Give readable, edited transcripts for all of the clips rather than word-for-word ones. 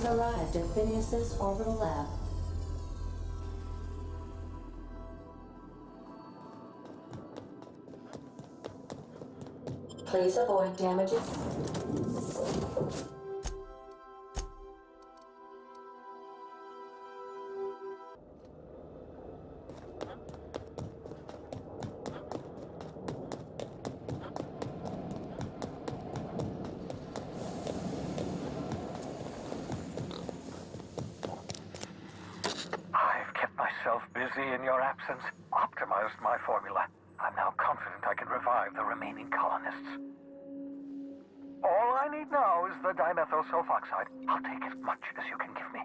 We've arrived at Phineas's orbital lab. Please avoid damaging. I've kept myself busy in your absence, optimized my formula. I'm now confident I can revive the remaining colonists. All I need now is the dimethyl sulfoxide. I'll take as much as you can give me.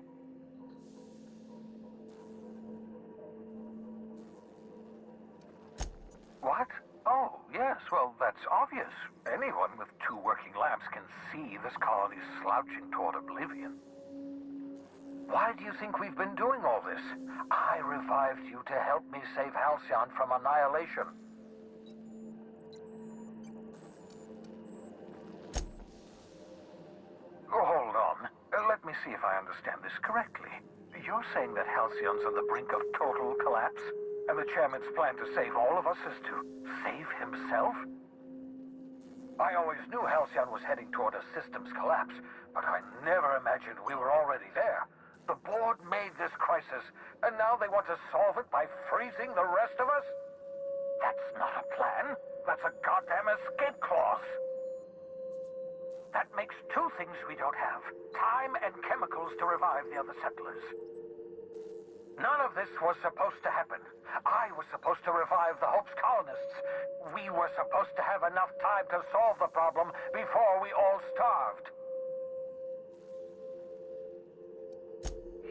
What? Oh, yes, well, that's obvious. Anyone with 2 working labs can see this colony's slouching toward oblivion. Why do you think we've been doing all this? I revived you to help me save Halcyon from annihilation. Oh, hold on. Let me see if I understand this correctly. You're saying that Halcyon's on the brink of total collapse? And the chairman's plan to save all of us is to save himself? I always knew Halcyon was heading toward a systems collapse, but I never imagined we were already there. The board made this crisis, and now they want to solve it by freezing the rest of us? That's not a plan. That's a goddamn escape clause. That makes 2 things we don't have. Time and chemicals to revive the other settlers. None of this was supposed to happen. I was supposed to revive the Hope's colonists. We were supposed to have enough time to solve the problem before we all starved.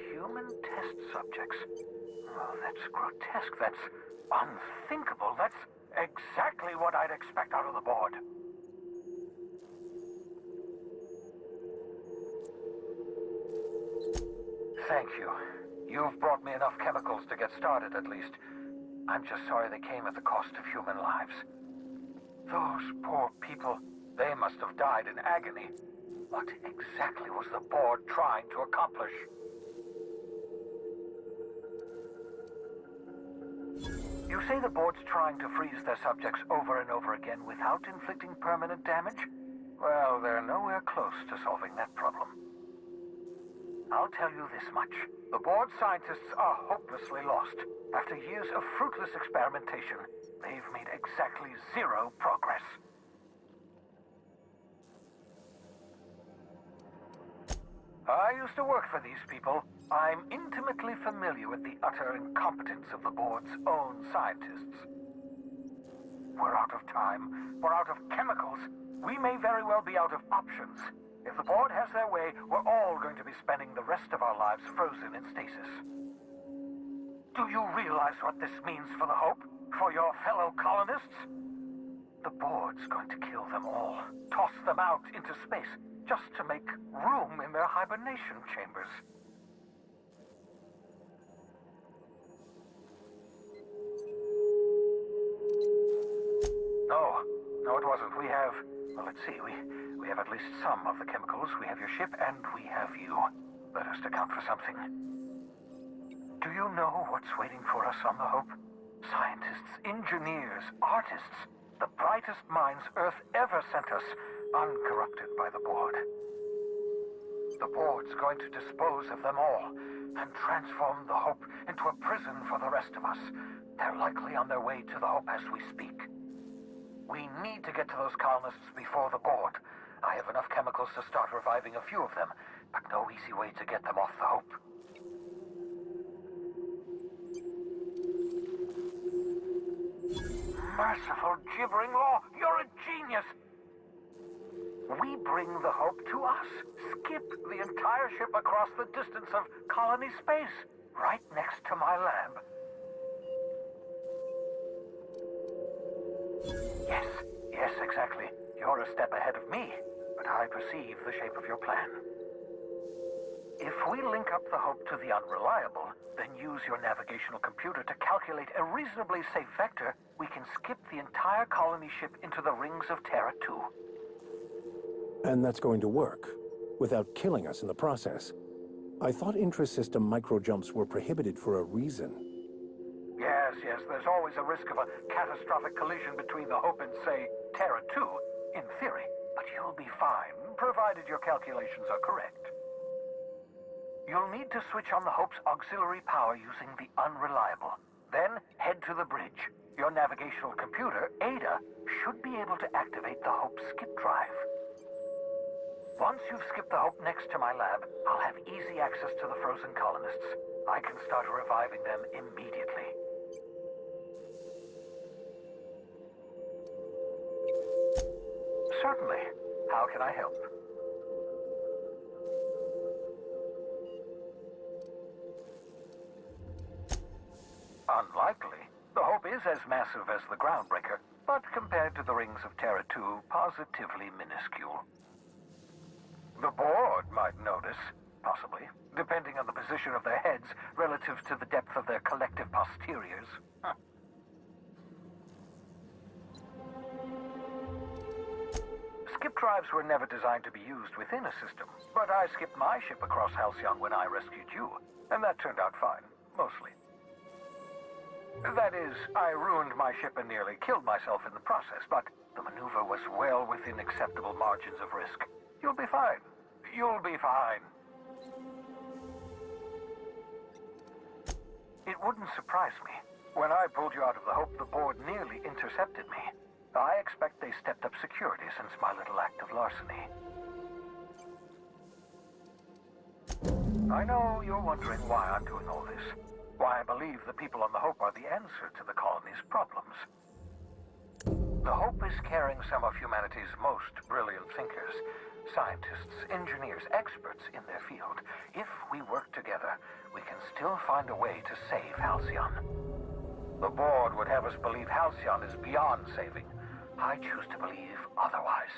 Human test subjects. Oh, that's grotesque. That's unthinkable. That's exactly what I'd expect out of the board. Thank you. You've brought me enough chemicals to get started, at least. I'm just sorry they came at the cost of human lives. Those poor people, they must have died in agony. What exactly was the board trying to accomplish? You say the board's trying to freeze their subjects over and over again without inflicting permanent damage? Well, they're nowhere close to solving that problem. I'll tell you this much. The board scientists are hopelessly lost. After years of fruitless experimentation, they've made exactly 0 progress. I used to work for these people. I'm intimately familiar with the utter incompetence of the board's own scientists. We're out of time. We're out of chemicals. We may very well be out of options. If the board has their way, we're all going to be spending the rest of our lives frozen in stasis. Do you realize what this means for the Hope? For your fellow colonists? The board's going to kill them all. Toss them out into space, just to make room in their hibernation chambers. No, it wasn't. We have... Well, let's see. We have at least some of the chemicals. We have your ship, and we have you. That has to count for something. Do you know what's waiting for us on the Hope? Scientists, engineers, artists. The brightest minds Earth ever sent us, uncorrupted by the board. The board's going to dispose of them all and transform the Hope into a prison for the rest of us. They're likely on their way to the Hope as we speak. We need to get to those colonists before the board. I have enough chemicals to start reviving a few of them, but no easy way to get them off the Hope. Merciful gibbering law, you're a genius! We bring the Hope to us. Skip the entire ship across the distance of colony space, right next to my lab. Yes, exactly. You're a step ahead of me, but I perceive the shape of your plan. If we link up the Hope to the Unreliable, then use your navigational computer to calculate a reasonably safe vector, we can skip the entire colony ship into the rings of Terra 2. And that's going to work, without killing us in the process. I thought intrasystem microjumps were prohibited for a reason. Yes, there's always a risk of a catastrophic collision between the Hope and, say, Terra 2, in theory. But you'll be fine, provided your calculations are correct. You'll need to switch on the Hope's auxiliary power using the unreliable. Then head to the bridge. Your navigational computer, Ada, should be able to activate the Hope skip drive. Once you've skipped the Hope next to my lab, I'll have easy access to the frozen colonists. I can start reviving them immediately. Certainly. How can I help? Unlikely. The Hope is as massive as the Groundbreaker, but compared to the rings of Terra 2, positively minuscule. The board might notice, possibly, depending on the position of their heads relative to the depth of their collective posteriors. Skip drives were never designed to be used within a system, but I skipped my ship across Halcyon when I rescued you, and that turned out fine, mostly. That is, I ruined my ship and nearly killed myself in the process, but the maneuver was well within acceptable margins of risk. You'll be fine. You'll be fine. It wouldn't surprise me. When I pulled you out of the Hope, the board nearly intercepted me. I expect they stepped up security since my little act of larceny. I know you're wondering why I'm doing all this. Why I believe the people on the Hope are the answer to the colony's problems. The Hope is carrying some of humanity's most brilliant thinkers, scientists, engineers, experts in their field. If we work together, we can still find a way to save Halcyon. The board would have us believe Halcyon is beyond saving. I choose to believe otherwise.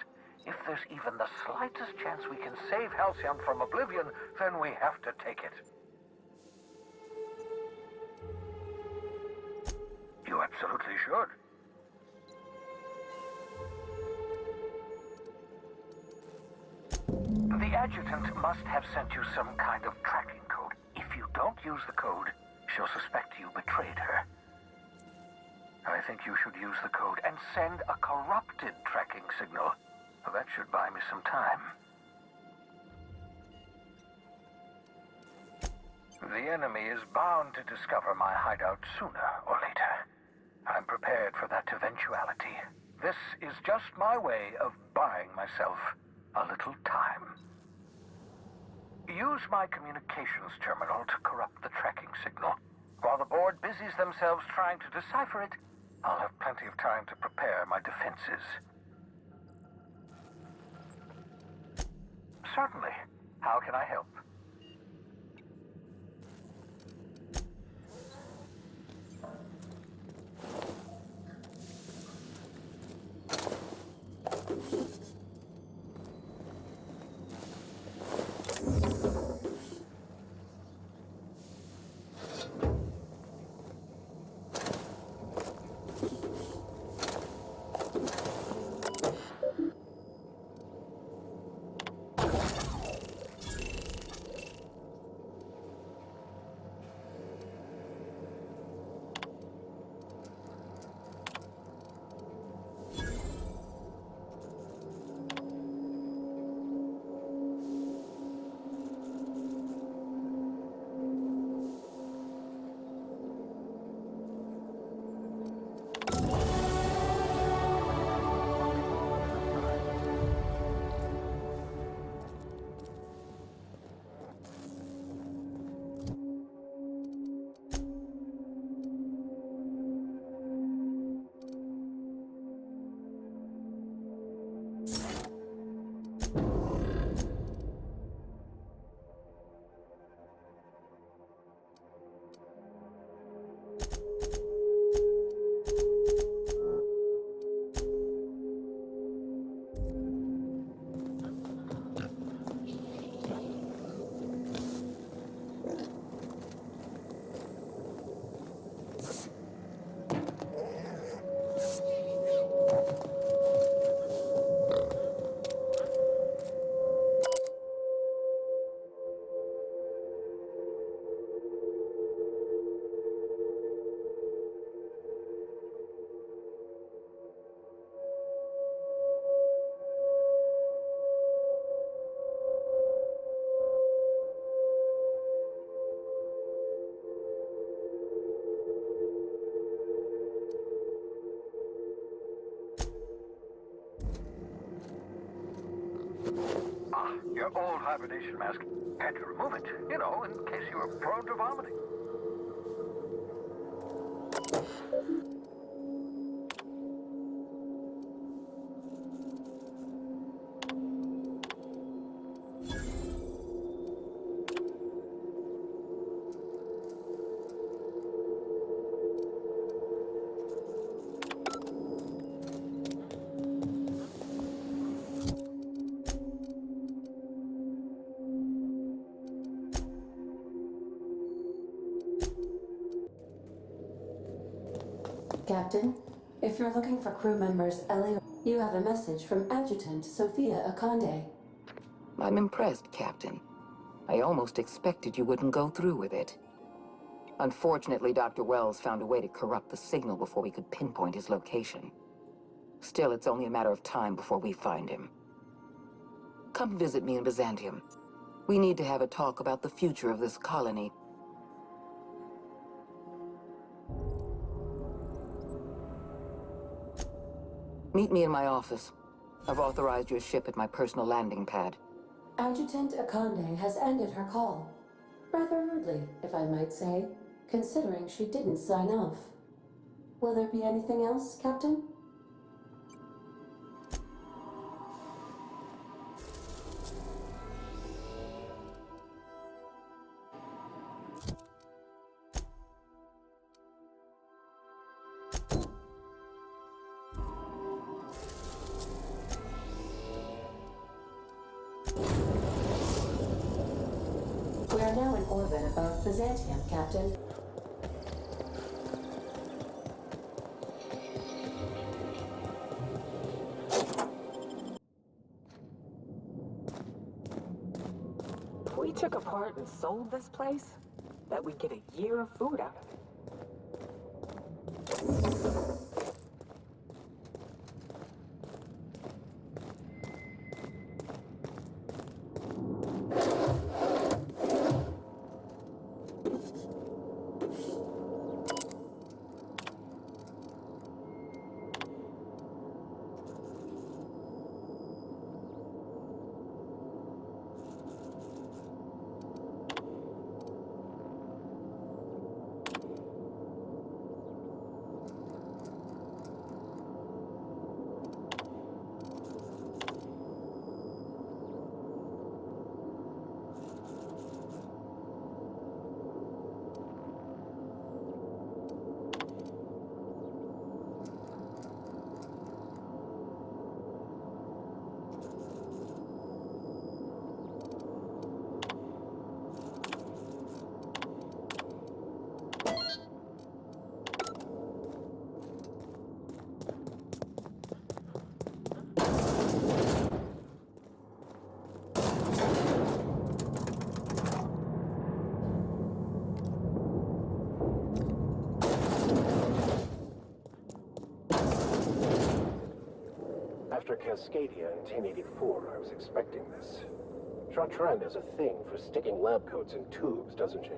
If there's even the slightest chance we can save Halcyon from oblivion, then we have to take it. You absolutely should. The adjutant must have sent you some kind of tracking code. If you don't use the code, she'll suspect you betrayed her. I think you should use the code and send a corrupted tracking signal. That should buy me some time. The enemy is bound to discover my hideout sooner or later. I'm prepared for that eventuality. This is just my way of buying myself a little time. Use my communications terminal to corrupt the tracking signal. While the board busies themselves trying to decipher it, I'll have plenty of time to prepare my defenses. Certainly. How can I help? Ah, your old hibernation mask. Had to remove it, you know, in case you were prone to vomiting. Captain, if you're looking for crew members Ellie, you have a message from Adjutant Sophia Akande. I'm impressed, Captain. I almost expected you wouldn't go through with it. Unfortunately, Dr. Wells found a way to corrupt the signal before we could pinpoint his location. Still, it's only a matter of time before we find him. Come visit me in Byzantium. We need to have a talk about the future of this colony. Meet me in my office. I've authorized your ship at my personal landing pad. Adjutant Akande has ended her call. Rather rudely, if I might say, considering she didn't sign off. Will there be anything else, Captain? We are now in orbit above Byzantium, Captain. If we took apart and sold this place, bet we'd get a year of food out of it. After Cascadia in 1084, I was expecting this. Chartrand has a thing for sticking lab coats in tubes, doesn't she?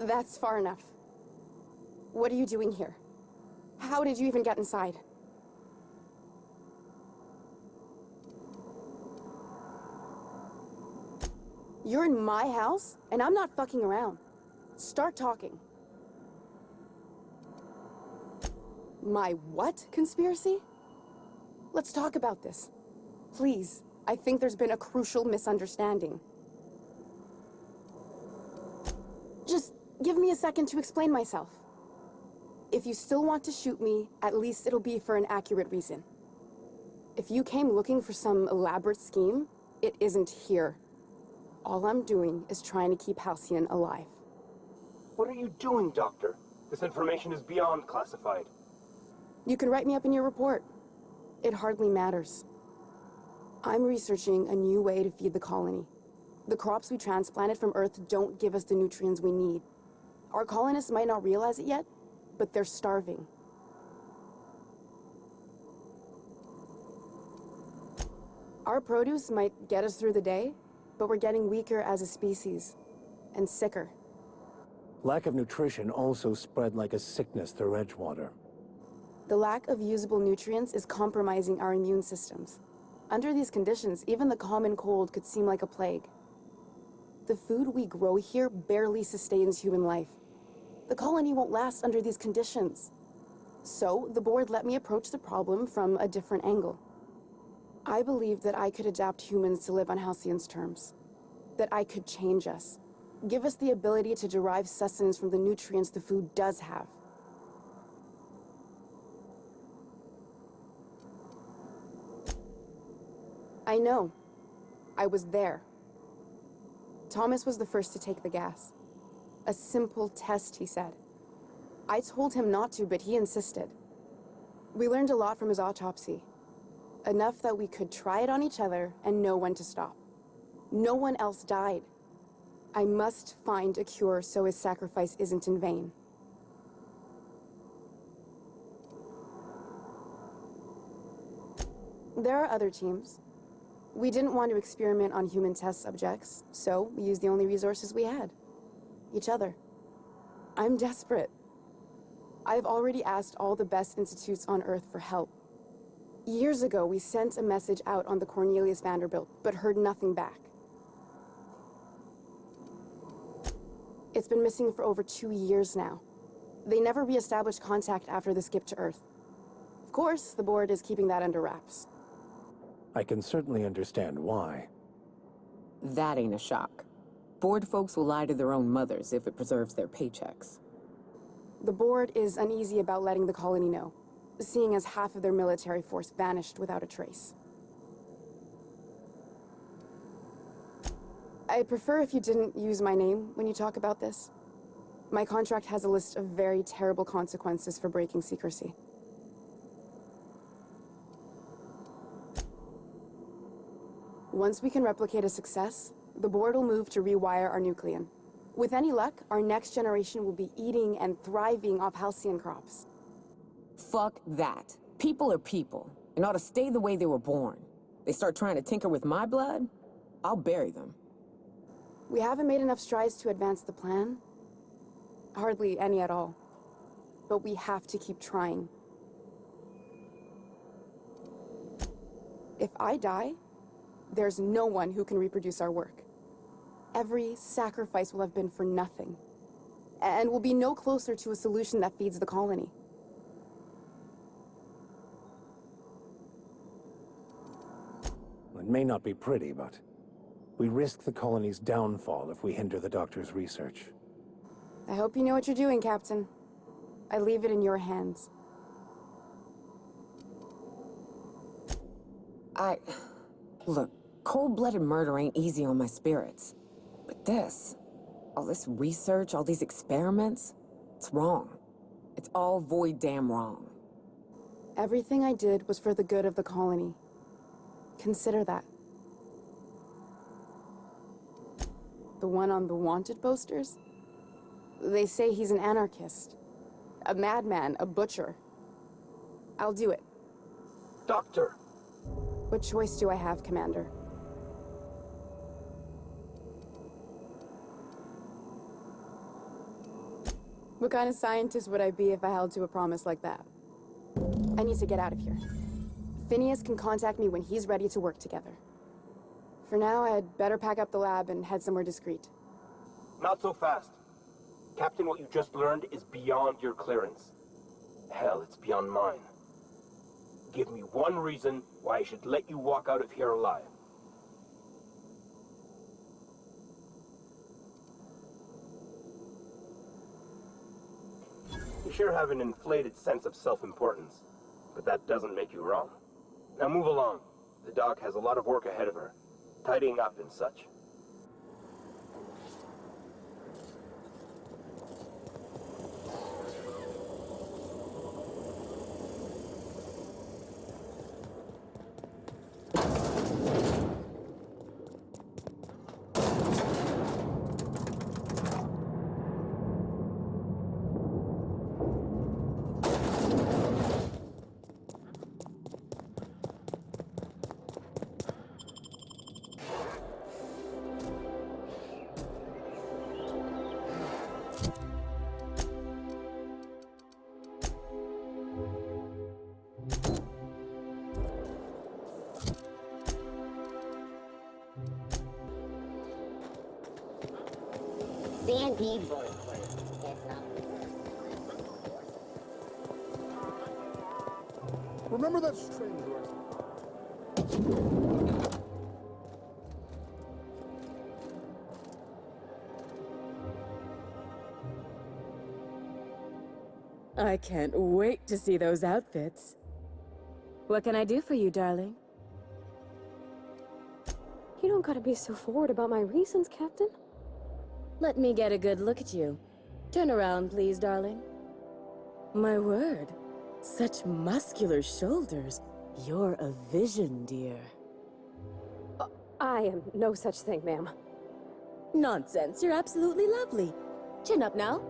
That's far enough. What are you doing here? How did you even get inside? You're in my house, and I'm not fucking around. Start talking. My what conspiracy? Let's talk about this. Please, I think there's been a crucial misunderstanding. Just give me a second to explain myself. If you still want to shoot me, at least it'll be for an accurate reason. If you came looking for some elaborate scheme, it isn't here. All I'm doing is trying to keep Halcyon alive. What are you doing, Doctor? This information is beyond classified. You can write me up in your report. It hardly matters. I'm researching a new way to feed the colony. The crops we transplanted from Earth don't give us the nutrients we need. Our colonists might not realize it yet, but they're starving. Our produce might get us through the day, but we're getting weaker as a species, and sicker. Lack of nutrition also spread like a sickness through Edgewater. The lack of usable nutrients is compromising our immune systems. Under these conditions, even the common cold could seem like a plague. The food we grow here barely sustains human life. The colony won't last under these conditions. So, the board let me approach the problem from a different angle. I believed that I could adapt humans to live on Halcyon's terms. That I could change us. Give us the ability to derive sustenance from the nutrients the food does have. I know. I was there. Thomas was the first to take the gas. A simple test, he said. I told him not to, but he insisted. We learned a lot from his autopsy. Enough that we could try it on each other and know when to stop. No one else died. I must find a cure so his sacrifice isn't in vain. There are other teams. We didn't want to experiment on human test subjects, so we used the only resources we had. Each other. I'm desperate. I've already asked all the best institutes on Earth for help. Years ago, we sent a message out on the Cornelius Vanderbilt, but heard nothing back. It's been missing for over 2 years now. They never re-established contact after the skip to Earth. Of course, the board is keeping that under wraps. I can certainly understand why. That ain't a shock. Board folks will lie to their own mothers if it preserves their paychecks. The board is uneasy about letting the colony know, seeing as half of their military force vanished without a trace. I'd prefer if you didn't use my name when you talk about this. My contract has a list of very terrible consequences for breaking secrecy. Once we can replicate a success, the board will move to rewire our nucleon. With any luck, our next generation will be eating and thriving off halcyon crops. Fuck that. People are people, and ought to stay the way they were born. They start trying to tinker with my blood, I'll bury them. We haven't made enough strides to advance the plan. Hardly any at all. But we have to keep trying. If I die, there's no one who can reproduce our work. Every sacrifice will have been for nothing. And we'll be no closer to a solution that feeds the colony. It may not be pretty, but we risk the colony's downfall if we hinder the doctor's research. I hope you know what you're doing, Captain. I leave it in your hands. Look, cold-blooded murder ain't easy on my spirits. But this, all this research, all these experiments, it's wrong. It's all void damn wrong. Everything I did was for the good of the colony. Consider that. The one on the wanted posters? They say he's an anarchist. A madman, a butcher. I'll do it. Doctor! What choice do I have, Commander? What kind of scientist would I be if I held to a promise like that? I need to get out of here. Phineas can contact me when he's ready to work together. For now, I'd better pack up the lab and head somewhere discreet. Not so fast. Captain, what you just learned is beyond your clearance. Hell, it's beyond mine. Give me one reason why I should let you walk out of here alive. You sure have an inflated sense of self-importance, but that doesn't make you wrong. Now move along. The doc has a lot of work ahead of her, tidying up and such. Sandy Berkeley. It's not. Remember that stranger? I can't wait to see those outfits. What can I do for you, darling? You don't gotta be so forward about my reasons, Captain. Let me get a good look at you. Turn around, please, darling. My word. Such muscular shoulders. You're a vision, dear. I am no such thing, ma'am. Nonsense. You're absolutely lovely. Chin up now.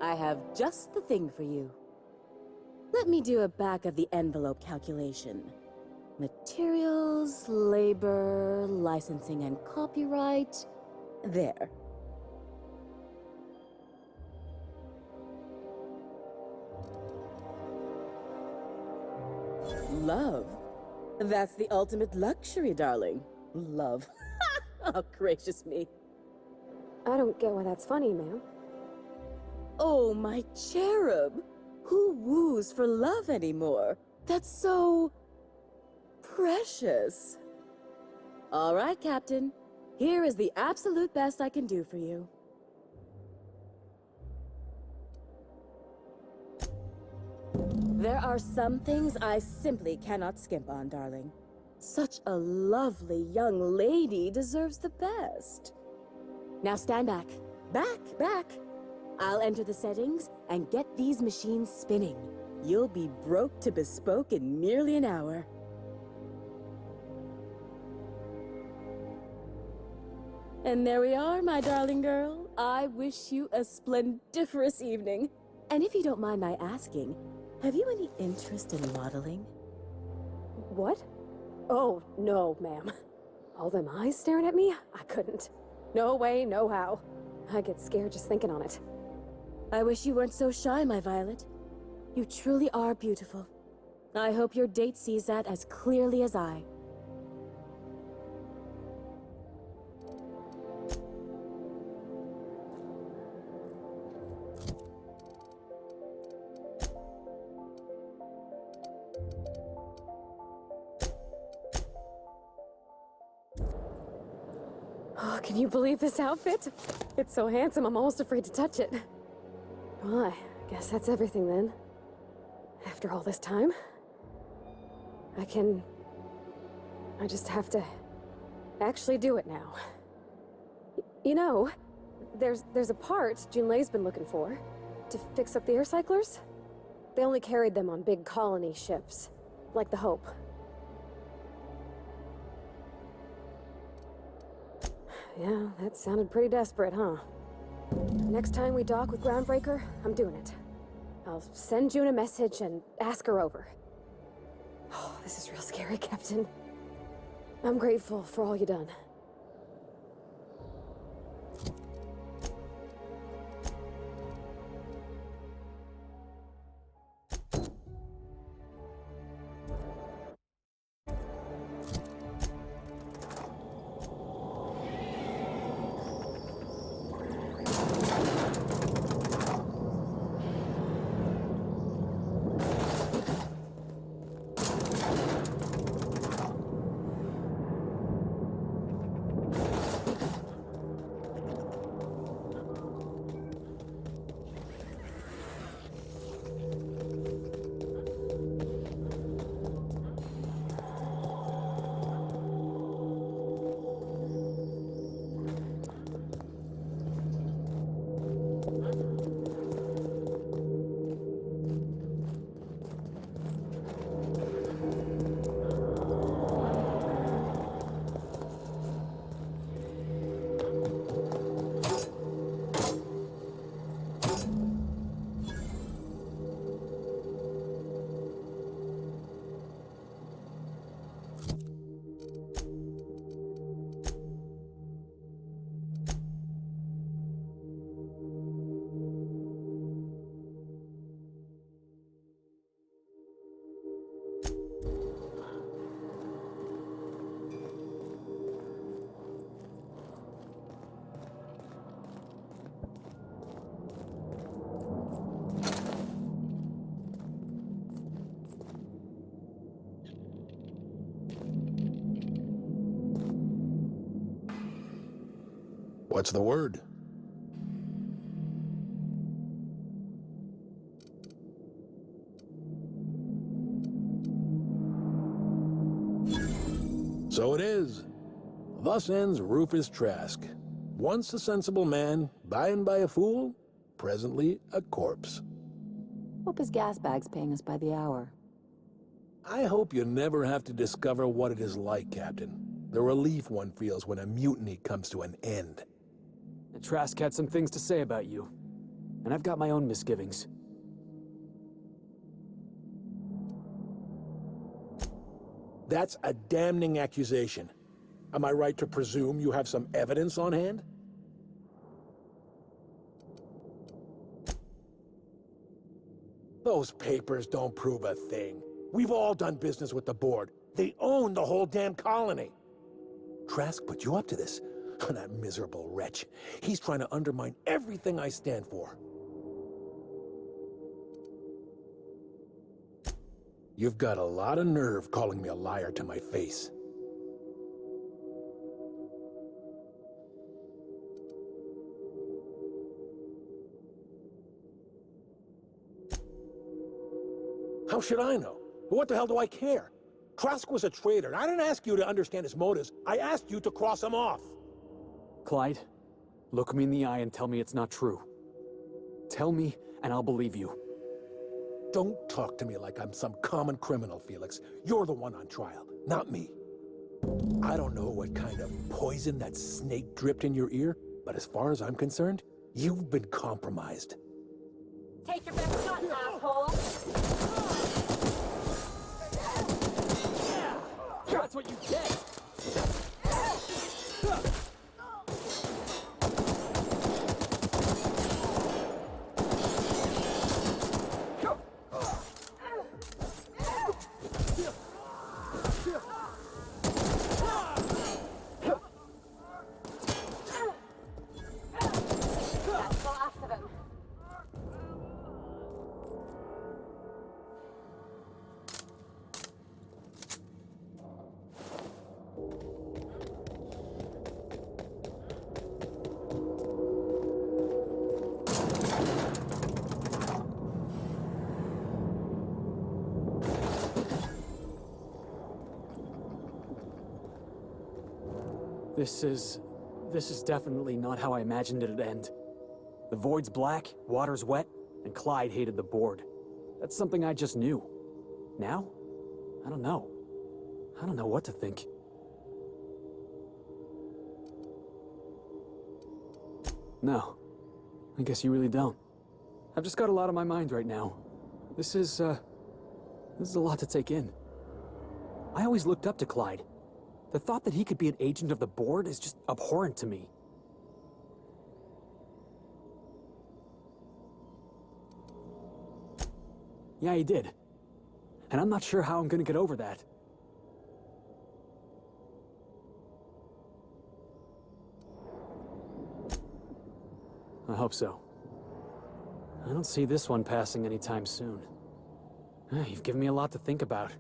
I have just the thing for you. Let me do a back-of-the-envelope calculation. Materials, labor, licensing and copyright. There. Love. That's the ultimate luxury, darling. Love. Oh, gracious me. I don't get why that's funny, ma'am. Oh, my cherub. Who woos for love anymore? That's so... precious. All right, Captain. Here is the absolute best I can do for you. There are some things I simply cannot skimp on, darling. Such a lovely young lady deserves the best. Now stand back. Back. I'll enter the settings and get these machines spinning. You'll be broke to bespoke in merely an hour. And there we are, my darling girl. I wish you a splendiferous evening. And if you don't mind my asking, have you any interest in modeling? What? Oh, no, ma'am. All them eyes staring at me? I couldn't. No way, no how. I get scared just thinking on it. I wish you weren't so shy, my Violet. You truly are beautiful. I hope your date sees that as clearly as I. Oh, can you believe this outfit? It's so handsome, I'm almost afraid to touch it. Well, I guess that's everything then. After all this time, I just have to actually do it now. You know, there's a part Junlei's been looking for to fix up the air cyclers. They only carried them on big colony ships, like the Hope. Yeah, that sounded pretty desperate, huh? Next time we dock with Groundbreaker, I'm doing it. I'll send June a message and ask her over. Oh, this is real scary, Captain. I'm grateful for all you done. What's the word? So it is. Thus ends Rufus Trask. Once a sensible man, by and by a fool, presently a corpse. Hope his gas bag's paying us by the hour. I hope you never have to discover what it is like, Captain. The relief one feels when a mutiny comes to an end. And Trask had some things to say about you. And I've got my own misgivings. That's a damning accusation. Am I right to presume you have some evidence on hand? Those papers don't prove a thing. We've all done business with the board. They own the whole damn colony. Trask put you up to this. That miserable wretch. He's trying to undermine everything I stand for. You've got a lot of nerve calling me a liar to my face. How should I know? What the hell do I care? Trask was a traitor, and I didn't ask you to understand his motives. I asked you to cross him off. Clyde, look me in the eye and tell me it's not true. Tell me, and I'll believe you. Don't talk to me like I'm some common criminal, Felix. You're the one on trial, not me. I don't know what kind of poison that snake dripped in your ear, but as far as I'm concerned, you've been compromised. Take your best shot, asshole! That's what you get! That's the last of him. This is definitely not how I imagined it'd end. The void's black, water's wet, and Clyde hated the board. That's something I just knew. Now? I don't know. I don't know what to think. No. I guess you really don't. I've just got a lot on my mind right now. This is a lot to take in. I always looked up to Clyde. The thought that he could be an agent of the board is just abhorrent to me. Yeah, he did. And I'm not sure how I'm gonna get over that. I hope so. I don't see this one passing anytime soon. You've given me a lot to think about.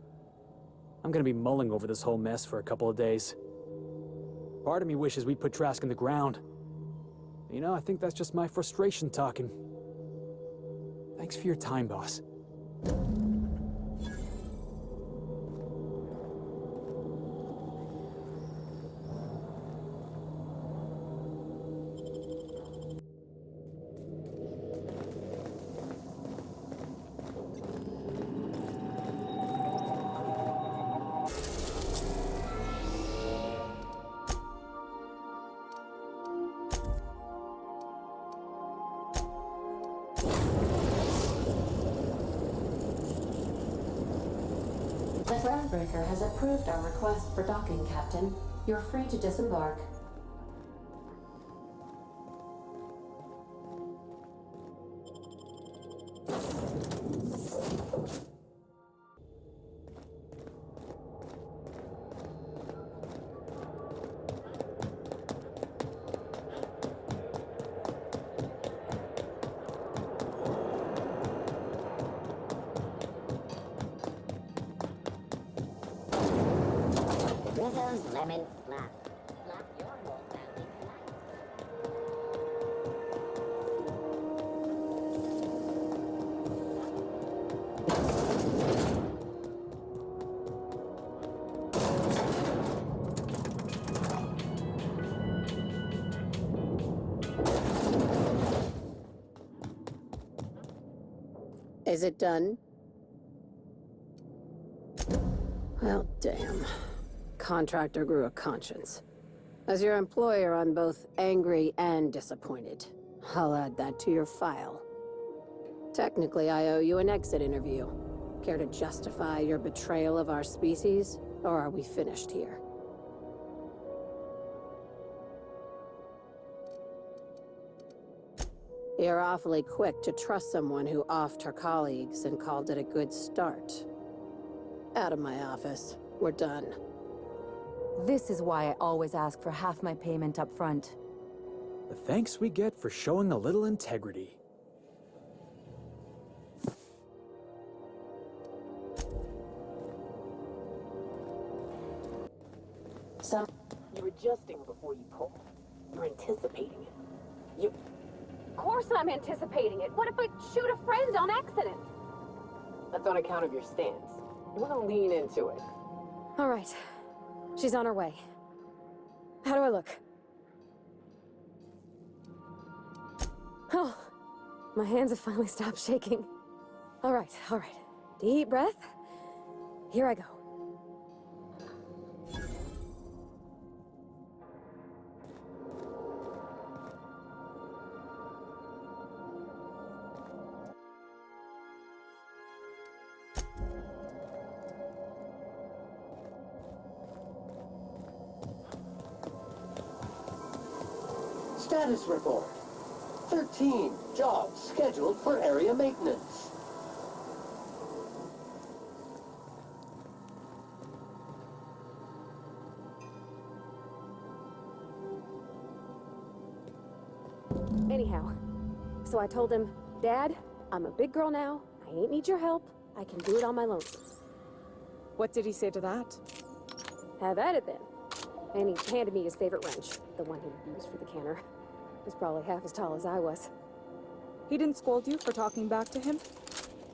I'm gonna be mulling over this whole mess for a couple of days. Part of me wishes we'd put Trask in the ground. You know, I think that's just my frustration talking. Thanks for your time, boss. The groundbreaker has approved our request for docking, Captain. You're free to disembark. Rizzo's lemon slap. Slap your whole family tonight. Is it done? Well, damn. Contractor grew a conscience. As your employer, I'm both angry and disappointed. I'll add that to your file. Technically, I owe you an exit interview. Care to justify your betrayal of our species, or are we finished here? You're awfully quick to trust someone who offed her colleagues and called it a good start. Out of my office. We're done. This is why I always ask for half my payment up front. The thanks we get for showing a little integrity. You're adjusting before you pull. You're anticipating it. You... Of course I'm anticipating it. What if I shoot a friend on accident? That's on account of your stance. You want to lean into it. All right. She's on her way. How do I look? Oh, my hands have finally stopped shaking. All right, all right. Deep breath. Here I go. Status report. 13 jobs scheduled for area maintenance. Anyhow, so I told him, Dad, I'm a big girl now. I ain't need your help. I can do it on my lonesome. What did he say to that? Have at it then. And he handed me his favorite wrench, the one he used for the canner. He's probably half as tall as I was. He didn't scold you for talking back to him?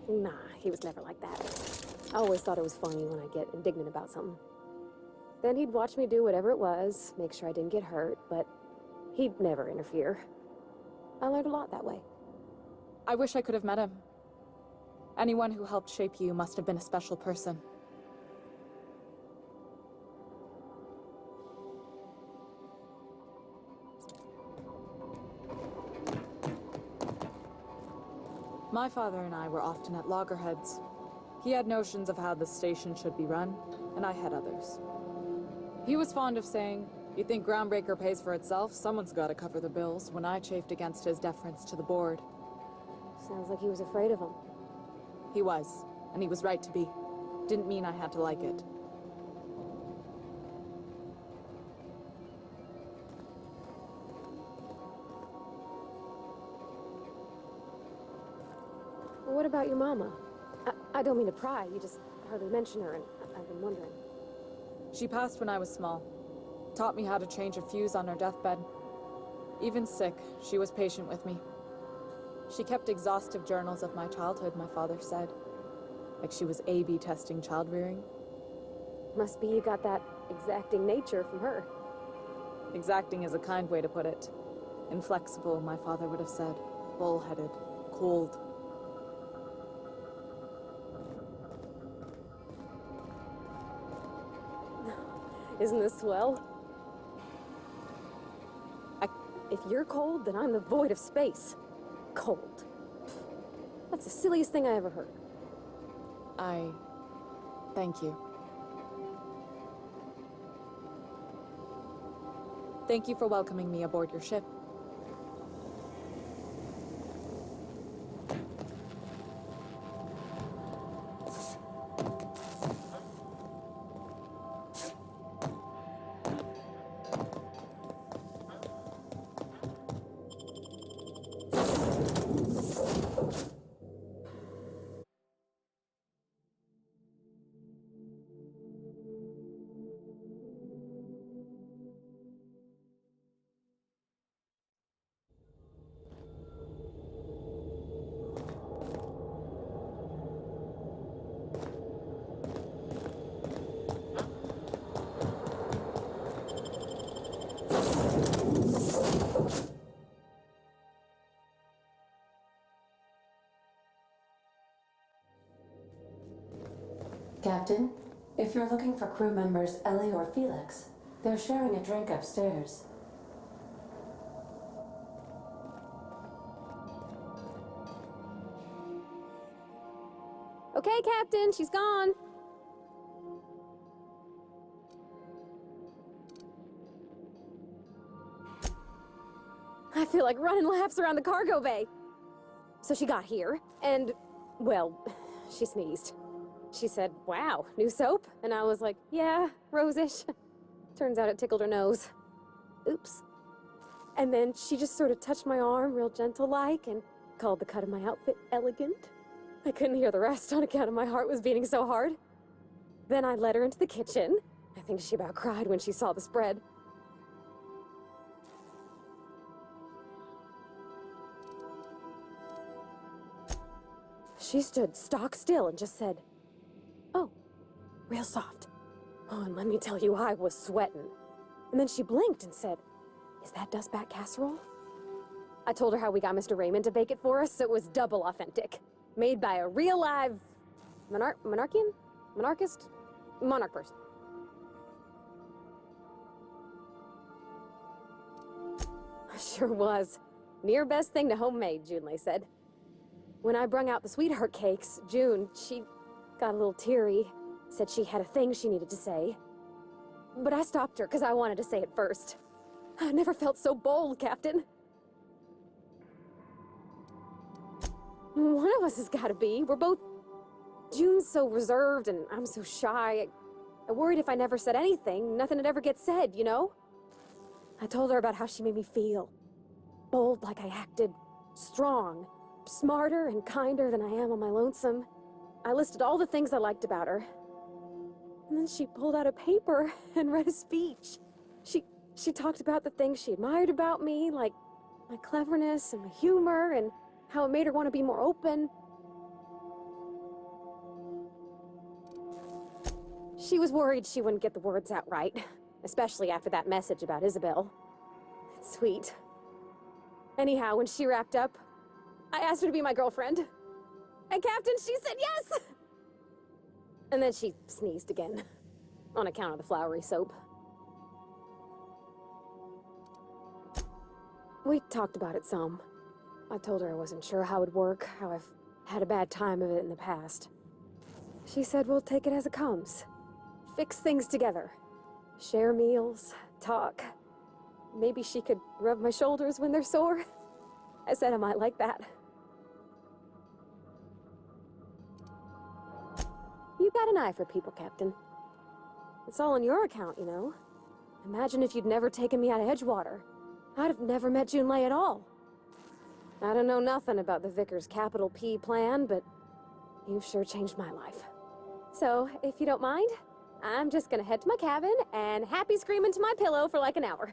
Nah, he was never like that. I always thought it was funny when I get indignant about something. Then he'd watch me do whatever it was, make sure I didn't get hurt, but he'd never interfere. I learned a lot that way. I wish I could have met him. Anyone who helped shape you must have been a special person. My father and I were often at loggerheads. He had notions of how the station should be run, and I had others. He was fond of saying, "You think Groundbreaker pays for itself? Someone's got to cover the bills," when I chafed against his deference to the board. Sounds like he was afraid of him. He was, and he was right to be. Didn't mean I had to like it. What about your mama? I don't mean to pry, you just hardly mention her, and I've been wondering. She passed when I was small. Taught me how to change a fuse on her deathbed. Even sick, she was patient with me. She kept exhaustive journals of my childhood, my father said. Like she was A/B testing child rearing. Must be you got that exacting nature from her. Exacting is a kind way to put it. Inflexible, my father would have said. Bullheaded. Cold. Isn't this swell? If you're cold, then I'm the void of space. Cold. Pfft. That's the silliest thing I ever heard. Thank you. Thank you for welcoming me aboard your ship. Captain. If you're looking for crew members Ellie or Felix, they're sharing a drink upstairs. Okay, Captain, she's gone. I feel like running laps around the cargo bay. So she got here, and, well, she sneezed. She said, "Wow, new soap?" And I was like, "Yeah, rosish." Turns out it tickled her nose. Oops. And then she just sort of touched my arm real gentle-like and called the cut of my outfit elegant. I couldn't hear the rest on account of my heart was beating so hard. Then I led her into the kitchen. I think she about cried when she saw the spread. She stood stock still and just said, "Oh," real soft. Oh, and let me tell you, I was sweating. And then she blinked and said, "Is that dustbat casserole?" I told her how we got Mr. Raymond to bake it for us, so it was double authentic. Made by a real live monarch person. Sure was. Near best thing to homemade, Junlei said. When I brung out the sweetheart cakes, June, she got a little teary, said she had a thing she needed to say. But I stopped her because I wanted to say it first. I never felt so bold, Captain. One of us has got to be. We're both... June's so reserved and I'm so shy. I worried if I never said anything, nothing would ever get said, you know? I told her about how she made me feel. Bold like I acted. Strong. Smarter and kinder than I am on my lonesome. I listed all the things I liked about her. And then she pulled out a paper and read a speech. She talked about the things she admired about me, like my cleverness and my humor, and how it made her want to be more open. She was worried she wouldn't get the words out right, especially after that message about Isabel. It's sweet. Anyhow, when she wrapped up, I asked her to be my girlfriend. And Captain, she said yes! And then she sneezed again, on account of the flowery soap. We talked about it some. I told her I wasn't sure how it'd work, how I've had a bad time of it in the past. She said we'll take it as it comes. Fix things together. Share meals, talk. Maybe she could rub my shoulders when they're sore. I said I might like that. You got an eye for people, Captain. It's all on your account, you know. Imagine if you'd never taken me out of Edgewater. I'd have never met Junlei at all. I don't know nothing about the Vickers capital P plan, but you've sure changed my life. So, if you don't mind, I'm just gonna head to my cabin and happy scream into my pillow for like an hour.